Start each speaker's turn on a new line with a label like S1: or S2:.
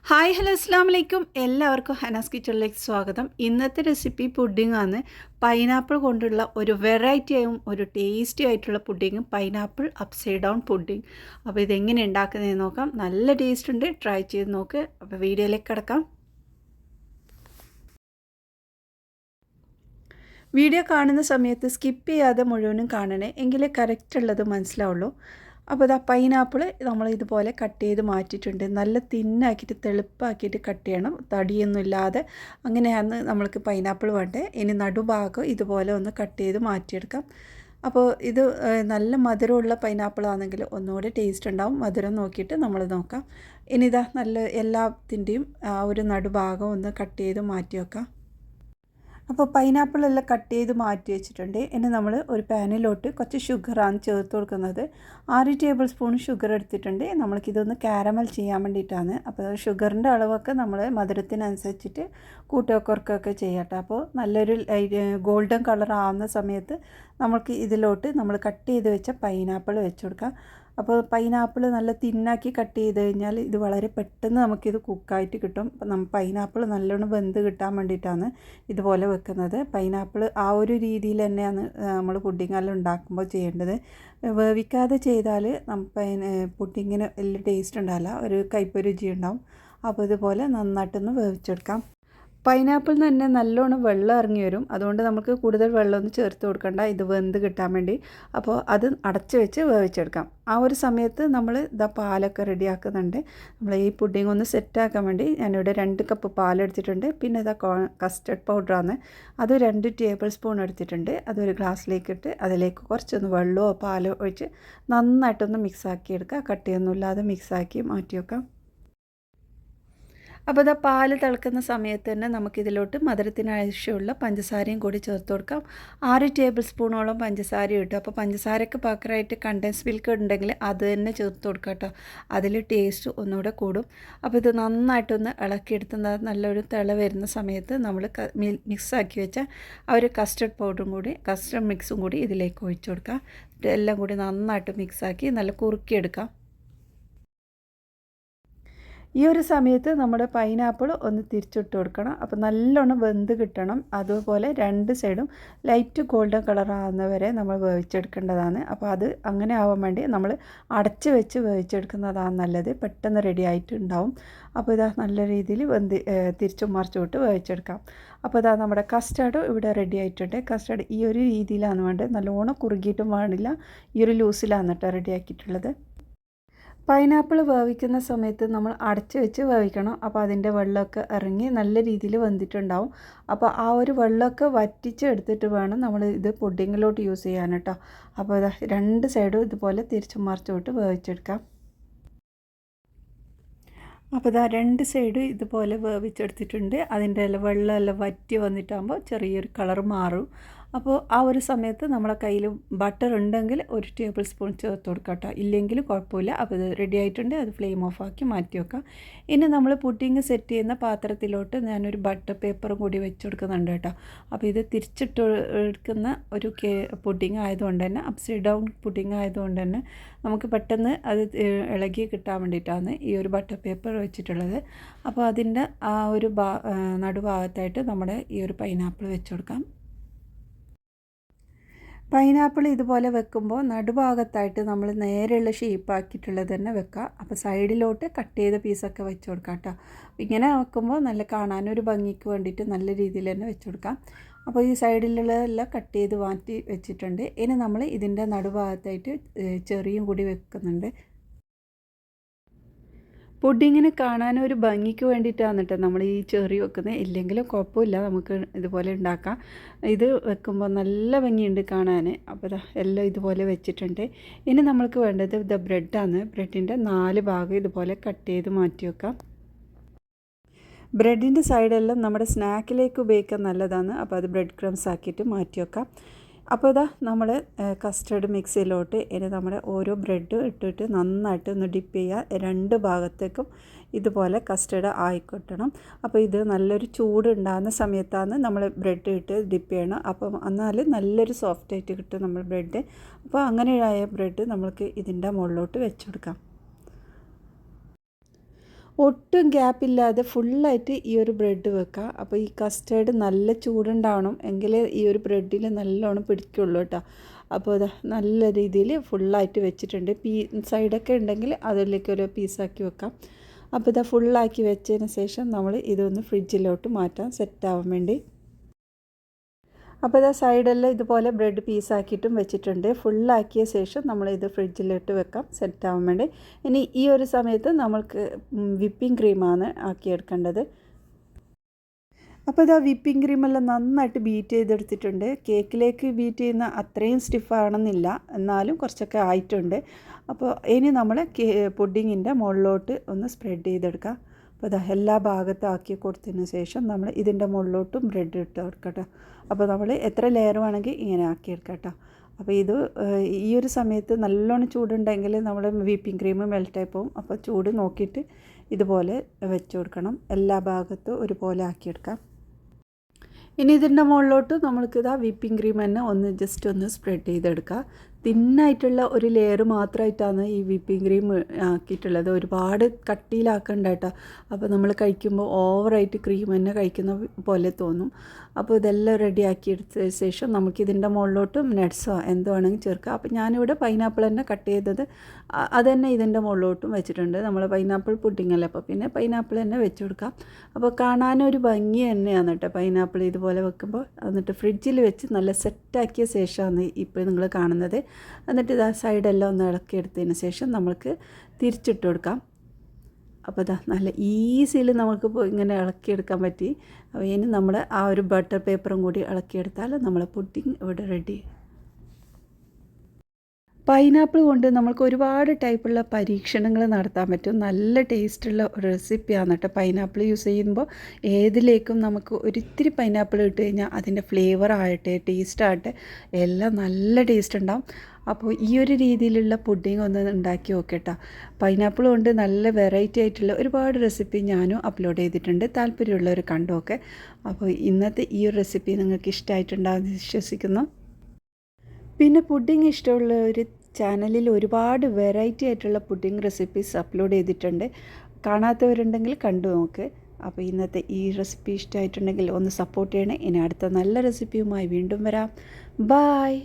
S1: Hi hello അസ്സാം വലൈക്കും എല്ലാവർക്കും ഹനാസ് കിച്ചണിലേക്ക് സ്വാഗതം. ഇന്നത്തെ റെസിപ്പി പുഡിങ്ങാണ്. പൈനാപ്പിൾ കൊണ്ടുള്ള ഒരു വെറൈറ്റിയായും ഒരു ടേസ്റ്റി ആയിട്ടുള്ള pudding, pineapple upside down pudding. അപ്പോൾ ഇതെങ്ങനെ ഉണ്ടാക്കുന്നതെന്ന് നോക്കാം. നല്ല ടേസ്റ്റ് ഉണ്ട്, ട്രൈ ചെയ്ത് നോക്ക്. അപ്പോൾ വീഡിയോയിലേക്ക് കിടക്കാം. വീഡിയോ കാണുന്ന സമയത്ത് സ്കിപ്പ് ചെയ്യാതെ മുഴുവനും കാണണേ, എങ്കിലേ കറക്റ്റുള്ളത് മനസ്സിലാവുള്ളൂ. അപ്പോൾ ഇതാ പൈനാപ്പിൾ നമ്മൾ ഇതുപോലെ കട്ട് ചെയ്ത് മാറ്റിയിട്ടുണ്ട്. നല്ല തിന്നാക്കിയിട്ട് തെളുപ്പാക്കിയിട്ട് കട്ട് ചെയ്യണം, തടിയൊന്നും ഇല്ലാതെ. അങ്ങനെയാണ് നമ്മൾക്ക് പൈനാപ്പിൾ വേണ്ടത്. ഇനി നടുഭാഗം ഇതുപോലെ ഒന്ന് കട്ട് ചെയ്ത് മാറ്റിയെടുക്കാം. അപ്പോൾ ഇത് നല്ല മധുരമുള്ള പൈനാപ്പിൾ ആണെങ്കിൽ ഒന്നുകൂടി ടേസ്റ്റ് ഉണ്ടാവും. മധുരം നോക്കിയിട്ട് നമ്മൾ നോക്കാം. ഇനി ഇതാ നല്ല എല്ലാത്തിൻ്റെയും ആ ഒരു നടുഭാഗം ഒന്ന് കട്ട് ചെയ്ത് മാറ്റി വെക്കാം. അപ്പോൾ പൈനാപ്പിളെല്ലാം കട്ട് ചെയ്ത് മാറ്റി വെച്ചിട്ടുണ്ട്. ഇനി നമ്മൾ ഒരു പാനിലോട്ട് കുറച്ച് ഷുഗറാണ് ചേർത്ത് കൊടുക്കുന്നത്. 6 ടേബിൾ സ്പൂൺ ഷുഗർ എടുത്തിട്ടുണ്ട്. നമ്മൾക്കിതൊന്ന് കാരമൽ ചെയ്യാൻ വേണ്ടിയിട്ടാണ്. അപ്പോൾ ഷുഗറിൻ്റെ അളവൊക്കെ നമ്മൾ മധുരത്തിനനുസരിച്ചിട്ട് കൂട്ടുകയോ കുറക്കുകയൊക്കെ ചെയ്യട്ടെ. അപ്പോൾ നല്ലൊരു ഗോൾഡൻ കളർ ആവുന്ന സമയത്ത് നമ്മൾക്ക് ഇതിലോട്ട് നമ്മൾ കട്ട് ചെയ്ത് വെച്ച പൈനാപ്പിൾ വെച്ച് കൊടുക്കാം. അപ്പോൾ പൈനാപ്പിൾ നല്ല തിന്നാക്കി കട്ട് ചെയ്ത് കഴിഞ്ഞാൽ ഇത് വളരെ പെട്ടെന്ന് നമുക്കിത് കുക്കായിട്ട് കിട്ടും. അപ്പം പൈനാപ്പിൾ നല്ലോണം വെന്ത് കിട്ടാൻ വേണ്ടിയിട്ടാണ് ഇതുപോലെ വെക്കുന്നത്. പൈനാപ്പിൾ ആ ഒരു രീതിയിൽ തന്നെയാണ് നമ്മൾ പുഡിങ്ങെല്ലാം ഉണ്ടാക്കുമ്പോൾ ചെയ്യേണ്ടത്. വേവിക്കാതെ ചെയ്താൽ പുഡിങ്ങിന് വലിയ ടേസ്റ്റ് ഉണ്ടാവില്ല, ഒരു കയ്പ്പ് രുചി ഉണ്ടാവും. അപ്പോൾ ഇതുപോലെ നന്നായിട്ടൊന്ന് വേവിച്ചെടുക്കാം. പൈനാപ്പിളിൽ തന്നെ നല്ലോണം വെള്ളം ഇറങ്ങി വരും. അതുകൊണ്ട് നമുക്ക് കൂടുതൽ വെള്ളമൊന്നും ചേർത്ത് കൊടുക്കണ്ട, ഇത് വെന്ത് കിട്ടാൻ വേണ്ടി. അപ്പോൾ അത് അടച്ച് വെച്ച് വേവിച്ചെടുക്കാം. ആ ഒരു സമയത്ത് നമ്മൾ പാലൊക്കെ റെഡിയാക്കുന്നുണ്ട്. നമ്മൾ ഈ പുഡിംഗ് ഒന്ന് സെറ്റാക്കാൻ വേണ്ടി ഞാനിവിടെ 2 കപ്പ് പാലെടുത്തിട്ടുണ്ട്. പിന്നെ കസ്റ്റർഡ് പൗഡറാണ്, അത് 2 ടേബിൾ സ്പൂൺ എടുത്തിട്ടുണ്ട്. അതൊരു ഗ്ലാസ്സിലേക്ക് ഇട്ട് അതിലേക്ക് കുറച്ചൊന്ന് വെള്ളമോ പാലോ ഒഴിച്ച് നന്നായിട്ടൊന്ന് മിക്സാക്കി എടുക്കുക. കട്ടിയൊന്നുമില്ലാതെ മിക്സാക്കി മാറ്റി വെക്കാം. അപ്പോൾ ഇതാ പാൽ തിളക്കുന്ന സമയത്ത് തന്നെ നമുക്കിതിലോട്ട് മധുരത്തിന് ആവശ്യമുള്ള പഞ്ചസാരയും കൂടി ചേർത്ത് കൊടുക്കാം. 6 ടേബിൾ സ്പൂണോളം പഞ്ചസാര ഇട്ടു. അപ്പോൾ പഞ്ചസാരയ്ക്ക് പകരമായിട്ട് കണ്ടൻസ് മിൽക്ക് ഉണ്ടെങ്കിൽ അത് തന്നെ ചേർത്ത് കൊടുക്കാം കേട്ടോ. അതിൽ ടേസ്റ്റ് ഒന്നുകൂടെ കൂടും. അപ്പോൾ ഇത് നന്നായിട്ടൊന്ന് ഇളക്കിയെടുത്ത് നല്ലൊരു തിള വരുന്ന സമയത്ത് നമ്മൾ മിക്സാക്കി വെച്ച ആ ഒരു കസ്റ്റർഡ് മിക്സും കൂടി ഇതിലേക്ക് ഒഴിച്ചു കൊടുക്കാം. എല്ലാം കൂടി നന്നായിട്ട് മിക്സാക്കി നല്ല കുറുക്കിയെടുക്കാം. ഈ ഒരു സമയത്ത് നമ്മുടെ പൈനാപ്പിൾ ഒന്ന് തിരിച്ചിട്ട് കൊടുക്കണം. അപ്പോൾ നല്ലോണം വെന്ത് കിട്ടണം. അതുപോലെ 2 സൈഡും ലൈറ്റ് ഗോൾഡൻ കളർ ആവുന്നവരെ നമ്മൾ വേവിച്ചെടുക്കേണ്ടതാണ്. അപ്പോൾ അത് അങ്ങനെ ആവാൻ വേണ്ടി നമ്മൾ അടച്ച് വെച്ച് വേവിച്ചെടുക്കുന്നതാണ് നല്ലത്. പെട്ടെന്ന് റെഡി ആയിട്ടുണ്ടാവും. അപ്പോൾ ഇതാ നല്ല രീതിയിൽ തിരിച്ചും മറിച്ചും ഇട്ട് വേവിച്ചെടുക്കാം. അപ്പോൾ ഇതാ നമ്മുടെ കസ്റ്റർഡ് ഇവിടെ റെഡി ആയിട്ടുണ്ട്. കസ്റ്റർഡ് ഈ ഒരു രീതിയിലാണ് വേണ്ടത്, നല്ലോണം കുറുകിയിട്ടും പാടില്ല. ഈ ഒരു ലൂസിലാണ് കേട്ടോ റെഡിയാക്കിയിട്ടുള്ളത്. പൈനാപ്പിൾ വേവിക്കുന്ന സമയത്ത് നമ്മൾ അടച്ച് വെച്ച് വേവിക്കണം. അപ്പോൾ അതിൻ്റെ വെള്ളമൊക്കെ ഇറങ്ങി നല്ല രീതിയിൽ വെന്തിട്ടുണ്ടാവും. അപ്പോൾ ആ ഒരു വെള്ളമൊക്കെ വറ്റിച്ചെടുത്തിട്ട് വേണം നമ്മൾ ഇത് പുഡിങ്ങിലോട്ട് യൂസ് ചെയ്യാൻ കേട്ടോ. അപ്പോൾ ഇതാ 2 സൈഡും ഇതുപോലെ തിരിച്ചും മറിച്ചും ഇട്ട് വേവിച്ചെടുക്കാം. അപ്പോൾ ഇതാ 2 സൈഡ് ഇതുപോലെ വേവിച്ചെടുത്തിട്ടുണ്ട്. അതിൻ്റെ വെള്ളമെല്ലാം വറ്റി വന്നിട്ടാകുമ്പോൾ ചെറിയൊരു കളർ മാറും. അപ്പോൾ ആ ഒരു സമയത്ത് നമ്മളെ കയ്യിൽ ബട്ടർ ഉണ്ടെങ്കിൽ 1 ടേബിൾ സ്പൂൺ ചേർത്ത് കൊടുക്കാം കേട്ടോ. ഇല്ലെങ്കിൽ കുഴപ്പമില്ല. അപ്പോൾ ഇത് റെഡി ആയിട്ടുണ്ട്. അത് ഫ്ലെയിം ഓഫാക്കി മാറ്റി വെക്കാം. ഇനി നമ്മൾ പുഡിങ് സെറ്റ് ചെയ്യുന്ന പാത്രത്തിലോട്ട് ഞാനൊരു ബട്ടർ പേപ്പറും കൂടി വെച്ച് കൊടുക്കുന്നുണ്ട് കേട്ടോ. അപ്പോൾ ഇത് തിരിച്ചിട്ട് എടുക്കുന്ന ഒരു പുഡിങ് ആയതുകൊണ്ട് തന്നെ, അപ്സൈഡ് ഡൗൺ പുഡിങ് ആയതുകൊണ്ട് തന്നെ നമുക്ക് പെട്ടെന്ന് അത് ഇളകി കിട്ടാൻ വേണ്ടിയിട്ടാണ് ഈ ഒരു ബട്ടർ പേപ്പർ വെച്ചിട്ടുള്ളത്. അപ്പോൾ അതിൻ്റെ ആ ഒരു നടുഭാഗത്തായിട്ട് നമ്മുടെ ഈ ഒരു പൈനാപ്പിൾ വെച്ച് കൊടുക്കാം. പൈനാപ്പിൾ ഇതുപോലെ വെക്കുമ്പോൾ നടുഭാഗത്തായിട്ട് നമ്മൾ നേരെയുള്ള ഷേപ്പാക്കിയിട്ടുള്ളത് തന്നെ വെക്കുക. അപ്പോൾ സൈഡിലോട്ട് കട്ട് ചെയ്ത പീസൊക്കെ വെച്ച് കൊടുക്കാം കേട്ടോ. ഇങ്ങനെ വെക്കുമ്പോൾ നല്ല കാണാനൊരു ഭംഗിക്ക് വേണ്ടിയിട്ട് നല്ല രീതിയിൽ തന്നെ വെച്ച് കൊടുക്കാം. അപ്പോൾ ഈ സൈഡിലുള്ളതെല്ലാം കട്ട് ചെയ്ത് മാറ്റി വെച്ചിട്ടുണ്ട്. ഇനി നമ്മൾ ഇതിൻ്റെ നടുഭാഗത്തായിട്ട് ചെറിയും കൂടി വെക്കുന്നുണ്ട്. പുഡിങ്ങിന് കാണാനൊരു ഭംഗിക്ക് വേണ്ടിയിട്ടാണ് കേട്ടോ നമ്മൾ ഈ ചെറി വെക്കുന്നത്. ഇല്ലെങ്കിലും കുഴപ്പമില്ല, നമുക്ക് ഇതുപോലെ ഉണ്ടാക്കാം. ഇത് വെക്കുമ്പോൾ നല്ല ഭംഗിയുണ്ട് കാണാൻ. അപ്പോൾ എല്ലാം ഇതുപോലെ വെച്ചിട്ടുണ്ട്. ഇനി നമ്മൾക്ക് വേണ്ടത് ബ്രെഡാണ്. ബ്രെഡിൻ്റെ 4 ഭാഗം ഇതുപോലെ കട്ട് ചെയ്ത് മാറ്റി വെക്കാം. ബ്രെഡിൻ്റെ സൈഡെല്ലാം നമ്മുടെ സ്നാക്കിലേക്ക് ഉപയോഗിക്കാൻ നല്ലതാണ്. അപ്പോൾ അത് ബ്രെഡ് ക്രംസ് ആക്കിയിട്ട് മാറ്റി വെക്കാം. അപ്പോൾ ഇതാ നമ്മൾ കസ്റ്റർഡ് മിക്സിയിലോട്ട് ഇനി നമ്മുടെ ഓരോ ബ്രെഡ് ഇട്ടിട്ട് നന്നായിട്ട് ഒന്ന് ഡിപ്പ് ചെയ്യുക. 2 ഭാഗത്തേക്കും ഇതുപോലെ കസ്റ്റർഡ് ആയിക്കൊട്ടണം. അപ്പോൾ ഇത് നല്ലൊരു ചൂട് ഉണ്ടാകുന്ന സമയത്താണ് നമ്മൾ ബ്രെഡ് ഇട്ട് ഡിപ്പ് ചെയ്യണം. അപ്പം എന്നാൽ നല്ലൊരു സോഫ്റ്റായിട്ട് കിട്ടും നമ്മൾ ബ്രെഡ്. അപ്പോൾ അങ്ങനെയായ ബ്രെഡ് നമ്മൾക്ക് ഇതിൻ്റെ മുകളിലോട്ട് വെച്ച് കൊടുക്കാം. ഒട്ടും ഗ്യാപ്പില്ലാതെ ഫുള്ളായിട്ട് ഈ ഒരു ബ്രെഡ് വെക്കുക. അപ്പോൾ ഈ കസ്റ്റേർഡ് നല്ല ചൂടുണ്ടാവണം, എങ്കിലേ ഈ ഒരു ബ്രെഡിൽ നല്ലോണം പിടിക്കുള്ളൂ കേട്ടോ. അപ്പോൾ ഇത് നല്ല രീതിയിൽ ഫുള്ളായിട്ട് വെച്ചിട്ടുണ്ട്. സൈഡൊക്കെ ഉണ്ടെങ്കിൽ അതിലേക്ക് ഒരു പീസാക്കി വെക്കാം. അപ്പോൾ ഇതാ ഫുള്ളാക്കി വെച്ചതിന് ശേഷം നമ്മൾ ഇതൊന്ന് ഫ്രിഡ്ജിലോട്ട് മാറ്റാം സെറ്റാവാൻ വേണ്ടി. അപ്പോൾ ഇതാ സൈഡെല്ലാം ഇതുപോലെ ബ്രെഡ് പീസാക്കിയിട്ടും വെച്ചിട്ടുണ്ട്. ഫുള്ളാക്കിയ ശേഷം നമ്മളിത് ഫ്രിഡ്ജിലിട്ട് വെക്കാം സെറ്റാവാൻ വേണ്ടി. ഇനി ഈ ഒരു സമയത്ത് നമ്മൾക്ക് വിപ്പിംഗ് ക്രീമാണ് ആക്കിയെടുക്കേണ്ടത്. അപ്പോൾ ഇതാ വിപ്പിംഗ് ക്രീമെല്ലാം നന്നായിട്ട് ബീറ്റ് ചെയ്തെടുത്തിട്ടുണ്ട്. കേക്കിലേക്ക് ബീറ്റ് ചെയ്യുന്ന അത്രയും സ്റ്റിഫാണെന്നില്ല, എന്നാലും കുറച്ചൊക്കെ ആയിട്ടുണ്ട്. അപ്പോൾ ഇനി നമ്മൾ പുഡിങ്ങിൻ്റെ മുകളിലോട്ട് ഒന്ന് സ്പ്രെഡ് ചെയ്തെടുക്കാം. അപ്പോൾ ഇതാ എല്ലാ ഭാഗത്തും ആക്കി കൊടുത്തതിന് ശേഷം നമ്മൾ ഇതിൻ്റെ മുകളിലോട്ടും ബ്രെഡ് ഇട്ട് കൊടുക്കട്ടോ. അപ്പോൾ നമ്മൾ എത്ര ലെയർ വേണമെങ്കിൽ ഇങ്ങനെ ആക്കിയെടുക്കാം കേട്ടോ. അപ്പോൾ ഇത് ഈ ഒരു സമയത്ത് നല്ലോണം ചൂടുണ്ടെങ്കിൽ നമ്മൾ വിപ്പിംഗ് ക്രീം മെൽറ്റായി പോകും. അപ്പോൾ ചൂട് നോക്കിയിട്ട് ഇതുപോലെ വെച്ച് കൊടുക്കണം. എല്ലാ ഭാഗത്തും ഒരുപോലെ ആക്കിയെടുക്കാം. ഇനി ഇതിൻ്റെ മുകളിലോട്ട് നമ്മൾക്കിതാ വിപ്പിംഗ് ക്രീം തന്നെ ഒന്ന് ജസ്റ്റ് ഒന്ന് സ്പ്രെഡ് ചെയ്തെടുക്കുക. തിന്നായിട്ടുള്ള ഒരു ലെയർ മാത്രമായിട്ടാണ് ഈ വിപ്പിംഗ് ക്രീം ആക്കിയിട്ടുള്ളത്. ഒരുപാട് കട്ടിയിലാക്കണ്ട കേട്ടോ. അപ്പോൾ നമ്മൾ കഴിക്കുമ്പോൾ ഓവറായിട്ട് ക്രീം തന്നെ കഴിക്കുന്ന പോലെ തോന്നും. അപ്പോൾ ഇതെല്ലാം റെഡിയാക്കി എടുത്ത ശേഷം നമുക്കിതിൻ്റെ മുകളിലോട്ടും നട്ട്സോ എന്തോ വേണമെങ്കിൽ ചേർക്കാം. അപ്പോൾ ഞാനിവിടെ പൈനാപ്പിൾ തന്നെ കട്ട് ചെയ്തത് അത് തന്നെ ഇതിൻ്റെ മുകളിലോട്ടും വെച്ചിട്ടുണ്ട്. നമ്മൾ പൈനാപ്പിൾ പുഡിംഗ് അല്ലേ, അപ്പോൾ പിന്നെ പൈനാപ്പിൾ തന്നെ വെച്ച് കൊടുക്കാം. അപ്പോൾ കാണാനൊരു ഭംഗി തന്നെയാണ് കേട്ടോ പൈനാപ്പിൾ ഇതുപോലെ വെക്കുമ്പോൾ. എന്നിട്ട് ഫ്രിഡ്ജിൽ വെച്ച് നല്ല സെറ്റാക്കിയ ശേഷമാണ് ഇപ്പോൾ നിങ്ങൾ കാണുന്നത്. എന്നിട്ട് ഇതാ സൈഡെല്ലാം ഒന്ന് ഇളക്കിയെടുത്തതിന് ശേഷം നമുക്ക് തിരിച്ചിട്ട് കൊടുക്കാം. അപ്പോൾ ഇതാ നല്ല ഈസിയിൽ നമുക്കിപ്പോൾ ഇങ്ങനെ ഇളക്കിയെടുക്കാൻ പറ്റി. അപ്പോൾ ഇനി നമ്മൾ ആ ഒരു ബട്ടർ പേപ്പറും കൂടി ഇളക്കിയെടുത്താൽ നമ്മളെ പുഡിംഗ് ഇവിടെ റെഡി. പൈനാപ്പിൾ കൊണ്ട് നമുക്ക് ഒരുപാട് ടൈപ്പുള്ള പരീക്ഷണങ്ങൾ നടത്താൻ പറ്റും. നല്ല ടേസ്റ്റുള്ള ഒരു റെസിപ്പിയാണ് കേട്ടോ. പൈനാപ്പിൾ യൂസ് ചെയ്യുമ്പോൾ ഏതിലേക്കും നമുക്ക് ഒരിത്തിരി പൈനാപ്പിൾ ഇട്ട് കഴിഞ്ഞാൽ അതിൻ്റെ ഫ്ലേവർ ആകട്ടെ ടേസ്റ്റ് ആകട്ടെ എല്ലാം നല്ല ടേസ്റ്റ് ഉണ്ടാവും. അപ്പോൾ ഈ ഒരു രീതിയിലുള്ള പുഡിംഗ് ഒന്ന് ഉണ്ടാക്കി നോക്കട്ടോ. പൈനാപ്പിൾ കൊണ്ട് നല്ല വെറൈറ്റി ആയിട്ടുള്ള ഒരുപാട് റെസിപ്പി ഞാനും അപ്ലോഡ് ചെയ്തിട്ടുണ്ട്. താല്പര്യമുള്ളവർ കണ്ടുമൊക്കെ. അപ്പോൾ ഇന്നത്തെ ഈ ഒരു റെസിപ്പി നിങ്ങൾക്ക് ഇഷ്ടമായിട്ടുണ്ടാകുമെന്ന് വിശ്വസിക്കുന്നു. പിന്നെ പുഡിംഗ് ഇഷ്ടമുള്ള ഒരു ചാനലിൽ ഒരുപാട് വെറൈറ്റി ആയിട്ടുള്ള പുഡിംഗ് റെസിപ്പീസ് അപ്ലോഡ് ചെയ്തിട്ടുണ്ട്. കാണാത്തവരുണ്ടെങ്കിൽ കണ്ടു നോക്ക്. അപ്പോൾ ഇന്നത്തെ ഈ റെസിപ്പി ഇഷ്ടമായിട്ടുണ്ടെങ്കിൽ ഒന്ന് സപ്പോർട്ട് ചെയ്യണേ. ഇനി അടുത്ത നല്ല റെസിപ്പിയുമായി വീണ്ടും വരാം. ബായ്.